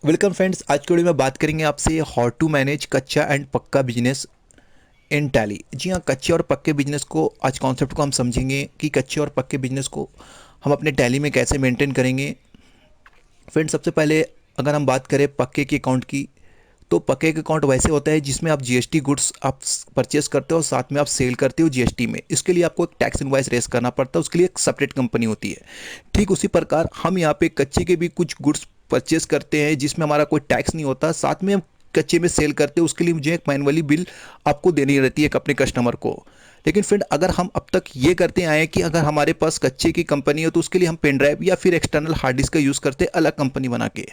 Welcome friends. आज की video में बात करेंगे आपसे हाउ टू मैनेज कच्चा एंड पक्का बिजनेस इन टैली। जी हाँ, कच्चे और पक्के बिजनेस को आज कॉन्सेप्ट को हम समझेंगे कि कच्चे और पक्के बिजनेस को हम अपने टैली में कैसे मेंटेन करेंगे। फ्रेंड्स, सबसे पहले अगर हम बात करें पक्के के अकाउंट की, तो पक्के का अकाउंट वैसे होता है जिसमें आप जीएसटी गुड्स आप परचेस करते हो और साथ में आप सेल करते हो जीएसटी में। इसके लिए आपको एक टैक्स इनवॉइस रेस करना पड़ता है, उसके लिए एक सेपरेट कंपनी होती है। ठीक उसी प्रकार हम यहाँ पे कच्चे के भी कुछ गुड्स परचेस करते हैं जिसमें हमारा कोई टैक्स नहीं होता, साथ में हम कच्चे में सेल करते हैं, उसके लिए मुझे एक मैनुअली बिल आपको देनी रहती है एक अपने कस्टमर को। लेकिन फ्रेंड, अगर हम अब तक ये करते आए हैं कि अगर हमारे पास कच्चे की कंपनी हो तो उसके लिए हम पेन ड्राइव या फिर एक्सटर्नल हार्ड डिस्क का यूज़ करते हैं अलग कंपनी बना के।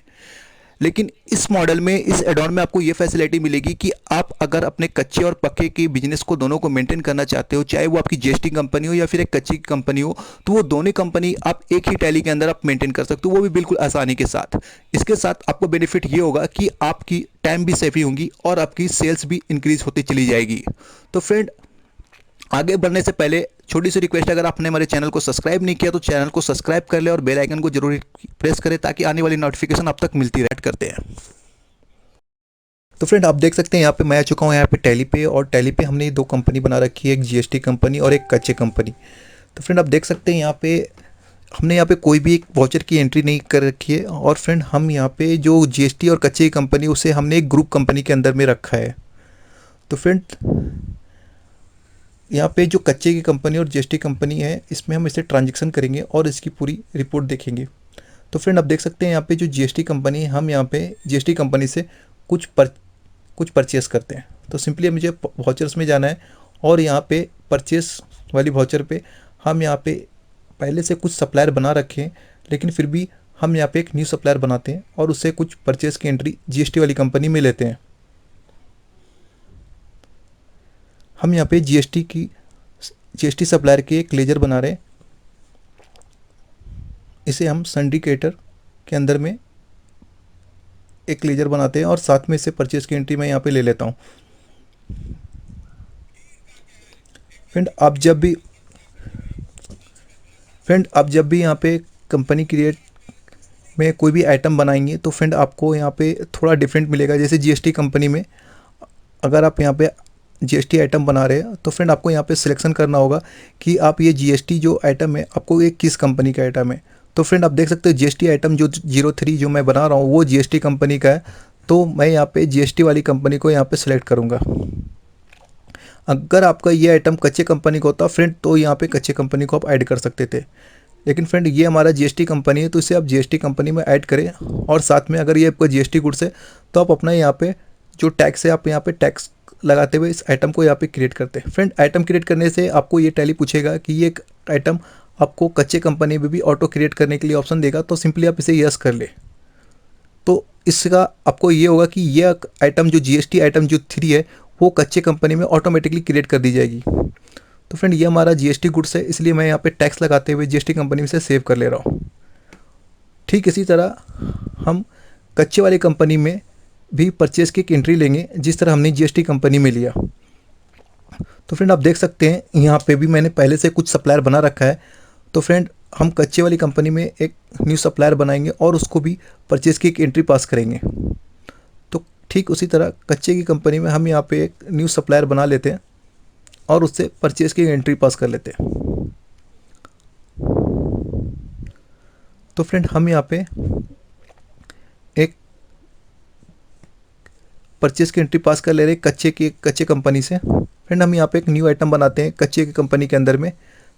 लेकिन इस मॉडल में, इस एडॉन में आपको ये फैसिलिटी मिलेगी कि आप अगर अपने कच्चे और पक्के के बिजनेस को दोनों को मेंटेन करना चाहते हो, चाहे वो आपकी जीएसटी कंपनी हो या फिर एक कच्ची की कंपनी हो, तो वो दोनों कंपनी आप एक ही टैली के अंदर आप मेंटेन कर सकते हो, वो भी बिल्कुल आसानी के साथ। इसके साथ आपको बेनिफिट ये होगा कि आपकी टाइम भी सेफ ही होंगी और आपकी सेल्स भी इंक्रीज होती चली जाएगी। तो फ्रेंड, आगे बढ़ने से पहले छोटी सी रिक्वेस्ट है, अगर आपने हमारे चैनल को सब्सक्राइब नहीं किया तो चैनल को सब्सक्राइब कर ले और बेल आइकन को जरूर प्रेस करें ताकि आने वाली नोटिफिकेशन आप तक मिलती रहे करते हैं। तो फ्रेंड, आप देख सकते हैं यहाँ पे मैं आ चुका हूँ यहाँ पे टैली पे, और टैली पे हमने दो कंपनी बना रखी है, एक जीएसटी कंपनी और एक कच्चे कंपनी। तो फ्रेंड, आप देख सकते हैं यहाँ पे हमने यहाँ पे कोई भी एक वाउचर की एंट्री नहीं कर रखी है। और फ्रेंड, हम यहाँ पे जो जीएसटी और कच्चे की कंपनी उसे हमने एक ग्रुप कंपनी के अंदर में रखा है। तो फ्रेंड, यहाँ पे जो कच्चे की कंपनी और जीएसटी कंपनी है, इसमें हम इसे ट्रांजेक्शन करेंगे और इसकी पूरी रिपोर्ट देखेंगे। तो फ्रेंड, आप देख सकते हैं यहाँ पे जो जीएसटी कंपनी है, हम यहाँ पे जीएसटी कंपनी से कुछ परचेस करते हैं। तो सिंपली मुझे वाउचर्स में जाना है और यहाँ पे परचेस वाली वाउचर पे हम यहाँ पे पहले से कुछ सप्लायर बना रखे हैं, लेकिन फिर भी हम यहाँ पे एक न्यू सप्लायर बनाते हैं और उससे कुछ परचेस की एंट्री जीएसटी वाली कंपनी में लेते हैं। हम यहाँ पे जीएसटी सप्लायर के एक लेजर बना रहे हैं। इसे हम सिंडिकेटर के अंदर में एक लेजर बनाते हैं और साथ में इसे परचेस की एंट्री मैं यहाँ पे ले लेता हूँ। फ्रेंड, आप जब भी यहाँ पे कंपनी क्रिएट में कोई भी आइटम बनाएंगे तो फ्रेंड आपको यहाँ पे थोड़ा डिफरेंट मिलेगा। जैसे जीएसटी कंपनी में अगर आप यहाँ पे जीएसटी आइटम बना रहे हैं तो फ्रेंड आपको यहाँ पे सिलेक्शन करना होगा कि आप ये जीएसटी जो आइटम है आपको ये किस कंपनी का आइटम है। तो फ्रेंड, आप देख सकते हो जीएसटी आइटम जो 03 जो मैं बना रहा हूँ वो जीएसटी कंपनी का है। तो मैं यहाँ पे जीएसटी वाली कंपनी को यहाँ पे सिलेक्ट करूँगा। अगर आपका ये आइटम कच्चे कंपनी का होता फ्रेंड तो यहाँ पे कच्चे कंपनी को आप ऐड कर सकते थे। लेकिन फ्रेंड, ये हमारा जीएसटी कंपनी है तो इसे आप जीएसटी कंपनी में ऐड करें, और साथ में अगर ये आपका जीएसटी गुड्स है तो आप अपना यहाँ पे जो टैक्स है आप यहाँ पे टैक्स लगाते हुए इस आइटम को यहाँ पे क्रिएट करते हैं। फ्रेंड, आइटम क्रिएट करने से आपको ये टैली पूछेगा कि ये आइटम आपको कच्चे कंपनी में भी ऑटो क्रिएट करने के लिए ऑप्शन देगा, तो सिंपली आप इसे यस कर ले। तो इसका आपको ये होगा कि ये आइटम जो जीएसटी आइटम जो 3 है वो कच्चे कंपनी में ऑटोमेटिकली क्रिएट कर दी जाएगी। तो फ्रेंड, ये हमारा जीएसटी गुड्स है, इसलिए मैं यहाँ पे टैक्स लगाते हुए जीएसटी कंपनी में से सेव कर ले रहा हूँ। ठीक इसी तरह हम कच्चे वाली कंपनी में भी परचेज की एक एंट्री लेंगे जिस तरह हमने जीएसटी कंपनी में लिया। तो फ्रेंड, आप देख सकते हैं यहाँ पे भी मैंने पहले से कुछ सप्लायर बना रखा है। तो फ्रेंड, हम कच्चे वाली कंपनी में एक न्यू सप्लायर बनाएंगे और उसको भी परचेज की एक एंट्री पास करेंगे। तो ठीक उसी तरह कच्चे की कंपनी में हम यहाँ पे एक न्यू सप्लायर बना लेते हैं और उससे परचेज की एंट्री पास कर लेते हैं। तो फ्रेंड, हम यहाँ पे एक परचेज की एंट्री पास कर ले रहे हैं कच्चे कंपनी से। फ्रेंड, हम यहाँ पे एक न्यू आइटम बनाते हैं कच्चे की कंपनी के अंदर में।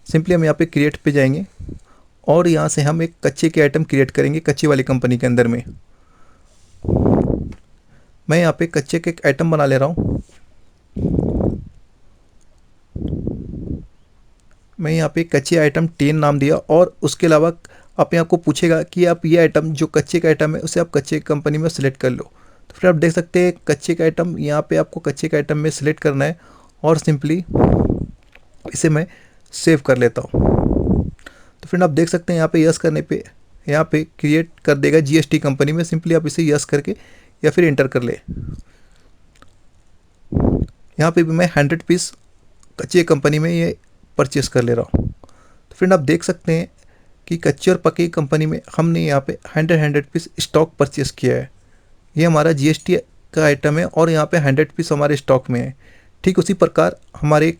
सिंपली हम यहाँ पे क्रिएट पे जाएंगे और यहाँ से हम एक कच्चे के आइटम क्रिएट करेंगे कच्चे वाली कंपनी के अंदर में। मैं यहाँ पे कच्चे के एक आइटम बना ले रहा हूँ। मैं यहाँ पे कच्चे आइटम 10 नाम दिया और उसके अलावा अपने आप को पूछेगा कि आप ये आइटम जो कच्चे का आइटम है उसे आप कच्चे कंपनी में सेलेक्ट कर लो। तो फिर आप देख सकते हैं कच्चे का आइटम यहाँ पे आपको कच्चे का आइटम में सेलेक्ट करना है और सिंपली इसे मैं सेव कर लेता हूँ। तो फ्रेंड, आप देख सकते हैं यहाँ पे यस करने पे यहाँ पे क्रिएट कर देगा जीएसटी कंपनी में। सिंपली आप इसे यस करके या फिर एंटर कर ले। यहाँ पे भी मैं 100 पीस कच्चे कंपनी में ये परचेस कर ले रहा हूँ। तो फ्रेंड, आप देख सकते हैं कि कच्चे और पके कंपनी में हमने यहाँ पे 100 पीस स्टॉक परचेस किया है। ये हमारा जीएसटी का आइटम है और यहाँ पे 100 पीस हमारे स्टॉक में है। ठीक उसी प्रकार हमारे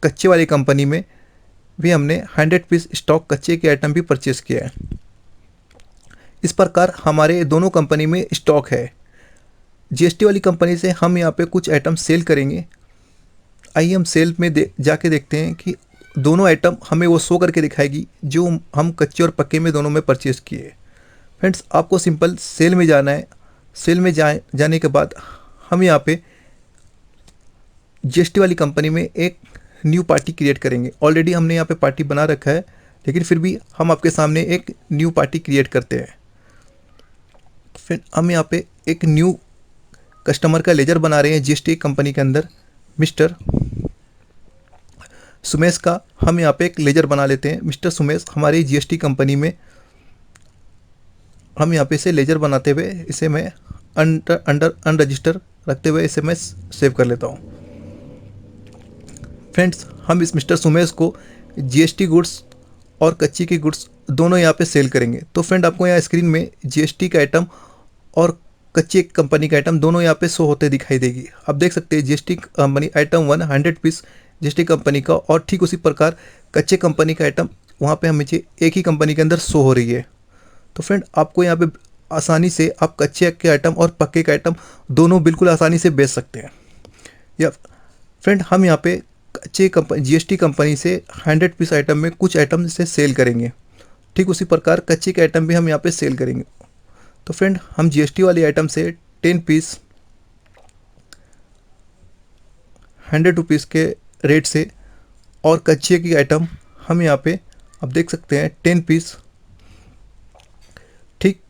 कच्चे वाली कंपनी में भी हमने 100 पीस स्टॉक कच्चे के आइटम भी परचेज़ किया है। इस प्रकार हमारे दोनों कंपनी में स्टॉक है। जीएसटी वाली कंपनी से हम यहाँ पे कुछ आइटम सेल करेंगे। आइए हम सेल में जाके देखते हैं कि दोनों आइटम हमें वो शो करके दिखाएगी जो हम कच्चे और पक्के में दोनों में परचेज़ किए। फ्रेंड्स, आपको सिंपल सेल में जाना है। सेल में जाने के बाद हम यहाँ पे जीएसटी वाली कंपनी में एक न्यू पार्टी क्रिएट करेंगे। ऑलरेडी हमने यहाँ पे पार्टी बना रखा है, लेकिन फिर भी हम आपके सामने एक न्यू पार्टी क्रिएट करते हैं। फिर हम यहाँ पे एक न्यू कस्टमर का लेजर बना रहे हैं जीएसटी कंपनी के अंदर। मिस्टर सुमेश का हम यहाँ पे एक लेजर बना लेते हैं। मिस्टर सुमेश हमारी जीएसटी कंपनी में हम यहाँ पे इसे लेजर बनाते हुए इसे मैं अंडर अनरजिस्टर रखते हुए इसे मैं सेव कर लेता हूँ। फ्रेंड्स, हम इस मिस्टर सुमेश को जीएसटी गुड्स और कच्ची की गुड्स दोनों यहाँ पे सेल करेंगे। तो फ्रेंड, आपको यहाँ स्क्रीन में जीएसटी का आइटम और कच्ची कंपनी का आइटम दोनों यहाँ पे शो होते दिखाई देगी। आप देख सकते हैं GST company item 100 piece GST company का, और ठीक उसी प्रकार कच्चे कंपनी का आइटम वहाँ पे हमें एक ही कंपनी के अंदर शो हो रही है। तो फ्रेंड, आपको यहाँ पे आसानी से आप कच्चे के आइटम और पक्के का आइटम दोनों बिल्कुल आसानी से बेच सकते हैं। या फ्रेंड, हम यहाँ पे कच्चे जीएसटी कंपनी से 100 पीस आइटम में कुछ आइटम से सेल करेंगे। ठीक उसी प्रकार कच्चे के आइटम भी हम यहाँ पे सेल करेंगे। तो फ्रेंड, हम जीएसटी वाली आइटम से 10 पीस 100 रुपीज़ के रेट से, और कच्चे की आइटम हम यहाँ पे आप देख सकते हैं 10 पीस ठीक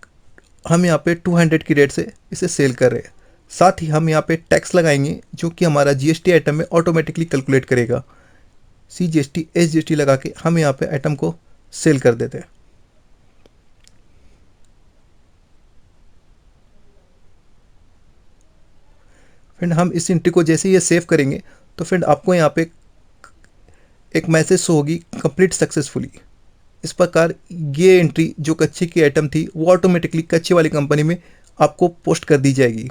हम यहाँ पे 200 की रेट से इसे सेल कर रहे हैं। साथ ही हम यहाँ पे टैक्स लगाएंगे जो कि हमारा जीएसटी आइटम में ऑटोमेटिकली कैलकुलेट करेगा। CGST SGST लगा के हम यहाँ पे आइटम को सेल कर देते हैं। फ्रेंड, हम इस एंट्री को जैसे ही ये सेव करेंगे तो फ्रेंड आपको यहाँ पे एक मैसेज शो होगी कंप्लीट सक्सेसफुली। इस प्रकार ये एंट्री जो कच्चे की आइटम थी वो ऑटोमेटिकली कच्चे वाली कंपनी में आपको पोस्ट कर दी जाएगी।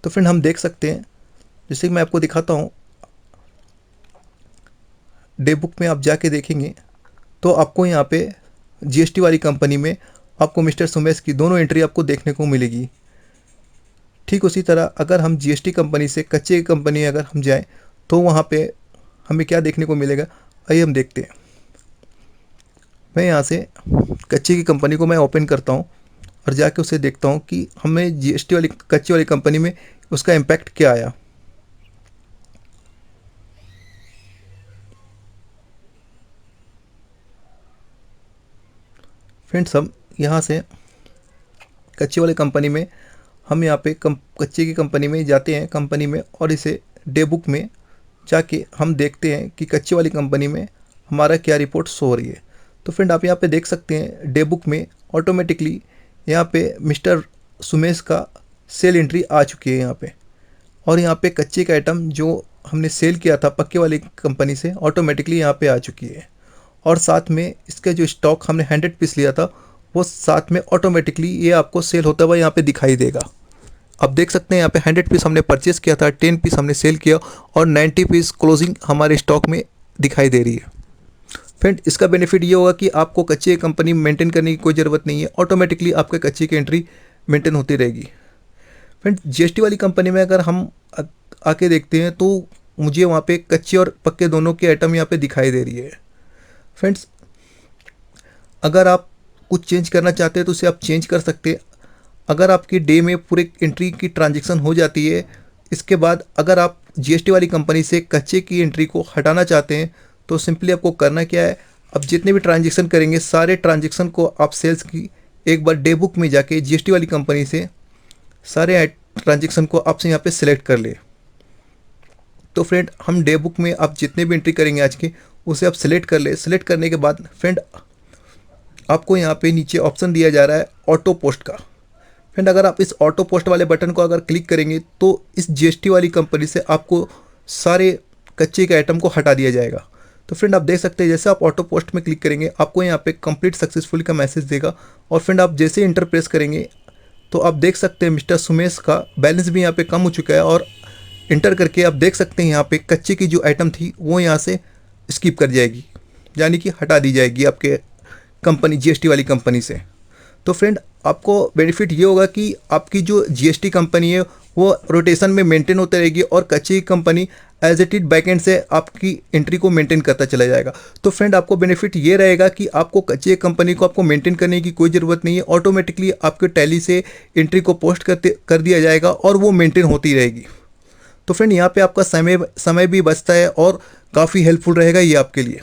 तो फ्रेंड, हम देख सकते हैं, जैसे मैं आपको दिखाता हूँ, डे बुक में आप जाके देखेंगे तो आपको यहाँ पे जीएसटी वाली कंपनी में आपको मिस्टर सुमेश की दोनों एंट्री आपको देखने को मिलेगी। ठीक उसी तरह अगर हम जीएसटी कंपनी से कच्चे की कंपनी अगर हम जाएं तो वहाँ पे हमें क्या देखने को मिलेगा, आइए हम देखते हैं। मैं यहाँ से कच्चे की कंपनी को मैं ओपन करता हूँ और जाके उसे देखता हूँ कि हमें जीएसटी वाली कच्चे वाली कंपनी में उसका इम्पैक्ट क्या आया। फ्रेंड्स, हम यहाँ से कच्चे वाली कंपनी में हम यहाँ पे कच्चे की कंपनी में जाते हैं कंपनी में, और इसे डे बुक में जाके हम देखते हैं कि कच्चे वाली कंपनी में हमारा क्या रिपोर्ट शो हो रही है। तो फ्रेंड, आप यहाँ पे देख सकते हैं डे बुक में ऑटोमेटिकली यहाँ पे मिस्टर सुमेश का सेल एंट्री आ चुकी है यहाँ पे, और यहाँ पे कच्चे का आइटम जो हमने सेल किया था पक्के वाली कंपनी से ऑटोमेटिकली यहाँ पे आ चुकी है, और साथ में इसका जो स्टॉक हमने 100 पीस लिया था वो साथ में ऑटोमेटिकली ये आपको सेल होता हुआ यहाँ पे दिखाई देगा। आप देख सकते हैं यहाँ पे 100 पीस हमने परचेस किया था, 10 पीस हमने सेल किया, और 90 पीस क्लोजिंग हमारे स्टॉक में दिखाई दे रही है। फ्रेंड, इसका बेनिफिट ये होगा कि आपको कच्चे कंपनी मेंटेन करने की कोई ज़रूरत नहीं है, ऑटोमेटिकली आपके कच्चे की एंट्री मेंटेन होती रहेगी। फ्रेंड, जीएसटी वाली कंपनी में अगर हम आके देखते हैं तो मुझे वहाँ पे कच्चे और पक्के दोनों के आइटम यहाँ पे दिखाई दे रही है। फ्रेंड्स, अगर आप कुछ चेंज करना चाहते हैं तो उसे आप चेंज कर सकते हैं। अगर आपकी डे में पूरे एंट्री की ट्रांजैक्शन हो जाती है, इसके बाद अगर आप जीएसटी वाली कंपनी से कच्चे की एंट्री को हटाना चाहते हैं तो सिंपली आपको करना क्या है, अब जितने भी ट्रांजैक्शन करेंगे सारे ट्रांजैक्शन को आप सेल्स की एक बार डे बुक में जाके जीएसटी वाली कंपनी से सारे ट्रांजैक्शन को आपसे यहाँ पे सिलेक्ट कर ले। तो फ्रेंड, हम डे बुक में आप जितने भी एंट्री करेंगे आज की उसे आप सिलेक्ट कर ले। सिलेक्ट करने के बाद फ्रेंड आपको यहाँ पे नीचे ऑप्शन दिया जा रहा है ऑटो पोस्ट का। फ्रेंड, अगर आप इस ऑटो पोस्ट वाले बटन को अगर क्लिक करेंगे तो इस जीएसटी वाली कंपनी से आपको सारे कच्चे के आइटम को हटा दिया जाएगा। तो फ्रेंड, आप देख सकते हैं जैसे आप ऑटो पोस्ट में क्लिक करेंगे आपको यहाँ पे कंप्लीट सक्सेसफुली का मैसेज देगा, और फ्रेंड आप जैसे इंटर प्रेस करेंगे तो आप देख सकते हैं मिस्टर सुमेश का बैलेंस भी यहाँ पे कम हो चुका है, और इंटर करके आप देख सकते हैं यहाँ पे कच्चे की जो आइटम थी वो यहाँ से स्किप कर जाएगी, यानी कि हटा दी जाएगी आपके कंपनी जीएसटी वाली कंपनी से। तो फ्रेंड आपको बेनिफिट ये होगा कि आपकी जो जीएसटी कंपनी है वो रोटेशन में मेंटेन होती रहेगी, और कच्ची की company as it is backend से आपकी एंट्री को मेंटेन करता चला जाएगा। तो फ्रेंड आपको बेनिफिट ये रहेगा कि आपको कच्ची कंपनी को आपको मेंटेन करने की कोई ज़रूरत नहीं है, ऑटोमेटिकली आपके टैली से एंट्री को पोस्ट कर दिया जाएगा और वो मेंटेन होती रहेगी। तो फ्रेंड यहाँ पे आपका समय भी बचता है और काफ़ी हेल्पफुल रहेगा ये आपके लिए।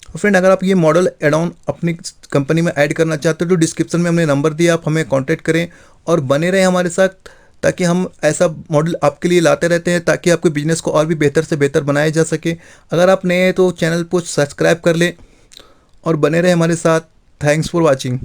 तो फ्रेंड अगर आप ये मॉडल एड ऑन अपनी कंपनी में ऐड करना चाहते हो तो डिस्क्रिप्शन में हमने नंबर दिया, आप हमें कांटेक्ट करें और बने रहें हमारे साथ, ताकि हम ऐसा मॉडल आपके लिए लाते रहते हैं ताकि आपके बिजनेस को और भी बेहतर से बेहतर बनाया जा सके। अगर आप नए हैं तो चैनल को सब्सक्राइब कर लें और बने रहें हमारे साथ। Thanks for watching.